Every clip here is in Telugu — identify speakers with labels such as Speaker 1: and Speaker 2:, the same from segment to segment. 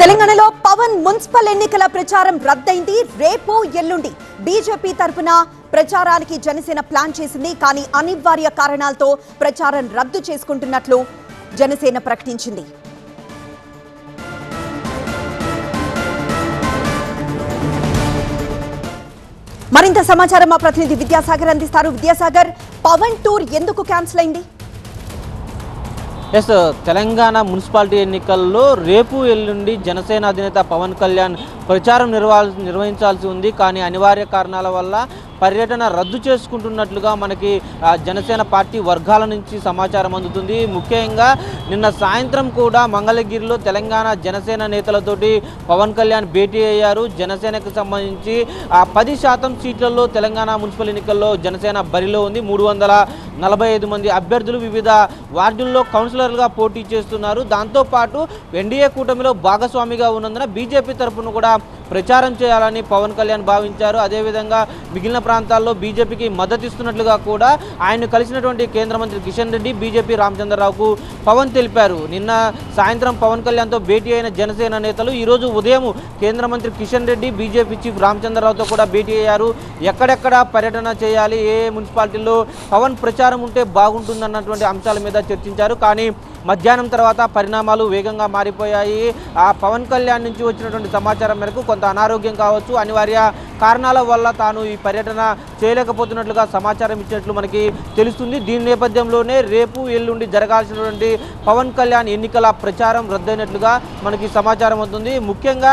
Speaker 1: తెలంగాణలో పవన్ మున్సిపల్ ఎన్నికల ప్రచారం రద్దయింది. రేపు ఎల్లుండి బీజేపీ తరపున ప్రచారానికి జనసేన ప్లాన్ చేసింది. కానీ అనివార్య కారణాలతో ప్రచారం రద్దు చేసుకుంటున్నట్లు జనసేన ప్రకటించింది. మరింత సమాచారం మా ప్రతినిధి విద్యాసాగర్ అందిస్తారు. విద్యాసాగర్, పవన్ టూర్ ఎందుకు క్యాన్సిల్ అయింది?
Speaker 2: తెలంగాణ మున్సిపాలిటీ ఎన్నికల్లో రేపు ఎల్లుండి జనసేన అధినేత పవన్ కళ్యాణ్ ప్రచారం నిర్వహించాల్సి ఉంది. కానీ అనివార్య కారణాల వల్ల పర్యటన రద్దు చేసుకుంటున్నట్లుగా మనకి జనసేన పార్టీ వర్గాల నుంచి సమాచారం అందుతుంది. ముఖ్యంగా నిన్న సాయంత్రం కూడా మంగళగిరిలో తెలంగాణ జనసేన నేతలతోటి పవన్ కళ్యాణ్ భేటీ అయ్యారు. జనసేనకు సంబంధించి 10% సీట్లలో తెలంగాణ మున్సిపల్ ఎన్నికల్లో జనసేన బరిలో ఉంది. 345 మంది అభ్యర్థులు వివిధ వార్డుల్లో కౌన్సిలర్గా పోటీ చేస్తున్నారు. దాంతోపాటు ఎన్డీఏ కూటమిలో భాగస్వామిగా ఉన్నందున బీజేపీ తరఫున కూడా ప్రచారం చేయాలని పవన్ కళ్యాణ్ భావించారు. అదేవిధంగా మిగిలిన ప్రాంతాల్లో బీజేపీకి మద్దతు ఇస్తున్నట్లుగా కూడా ఆయన కలిసినటువంటి కేంద్ర మంత్రి కిషన్ రెడ్డి, బీజేపీ రామచంద్రరావుకు పవన్ తెలిపారు. నిన్న సాయంత్రం పవన్ కళ్యాణ్తో భేటీ అయిన జనసేన నేతలు ఈరోజు ఉదయం కేంద్ర మంత్రి కిషన్ రెడ్డి, బీజేపీ చీఫ్ రామచంద్రరావుతో కూడా భేటీ అయ్యారు. ఎక్కడెక్కడ పర్యటన చేయాలి, ఏ మున్సిపాలిటీల్లో పవన్ ప్రచారం ఉంటే బాగుంటుందన్నటువంటి అంశాల మీద చర్చించారు. కానీ మధ్యాహ్నం తర్వాత పరిణామాలు వేగంగా మారిపోయాయి. పవన్ కళ్యాణ్ నుంచి వచ్చినటువంటి సమాచారం మేరకు కొంత అనారోగ్యం కావచ్చు, అనివార్య కారణాల వల్ల తాను ఈ పర్యటన చేయలేకపోతున్నట్లుగా సమాచారం ఇచ్చినట్లు మనకి తెలుస్తుంది. దీని నేపథ్యంలోనే రేపు ఎల్లుండి జరగాల్సినటువంటి పవన్ కళ్యాణ్ ఎన్నికల ప్రచారం రద్దయినట్లుగా మనకి సమాచారం అవుతుంది. ముఖ్యంగా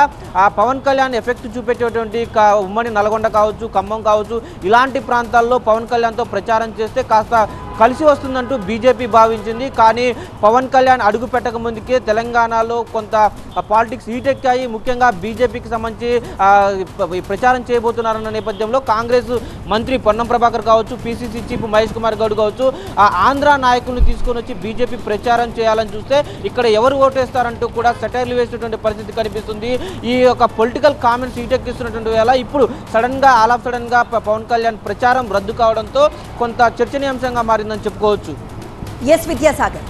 Speaker 2: పవన్ కళ్యాణ్ ఎఫెక్ట్ చూపెట్టేటువంటి ఉమ్మడి నల్గొండ కావచ్చు, ఖమ్మం కావచ్చు, ఇలాంటి ప్రాంతాల్లో పవన్ కళ్యాణ్తో ప్రచారం చేస్తే కాస్త కలిసి వస్తుందంటూ బీజేపీ భావించింది. కానీ పవన్ కళ్యాణ్ అడుగు పెట్టక ముందుకే తెలంగాణలో కొంత పాలిటిక్స్ హీటెక్కాయి. ముఖ్యంగా బీజేపీకి సంబంధించి ప్రచారం చేయబోతున్నారన్న నేపథ్యంలో కాంగ్రెస్ మంత్రి పొన్నం ప్రభాకర్ కావచ్చు, పీసీసీ చీఫ్ మహేష్ కుమార్ గౌడ్ కావచ్చు, ఆంధ్ర నాయకులను తీసుకొని వచ్చి బీజేపీ ప్రచారం చేయాలని చూస్తే ఇక్కడ ఎవరు ఓటేస్తారంటూ కూడా సెటైర్లు వేసేటువంటి పరిస్థితి కనిపిస్తుంది. ఈ యొక్క పొలిటికల్ కామెంట్స్ హీటెక్కిస్తున్నటువంటి వేళ ఇప్పుడు సడన్గా ఆల్ ఆఫ్ సడన్గా పవన్ కళ్యాణ్ ప్రచారం రద్దు కావడంతో కొంత చర్చనీయాంశంగా మారిందని చెప్పుకోవచ్చు.
Speaker 1: ఎస్ విద్యాసాగర్.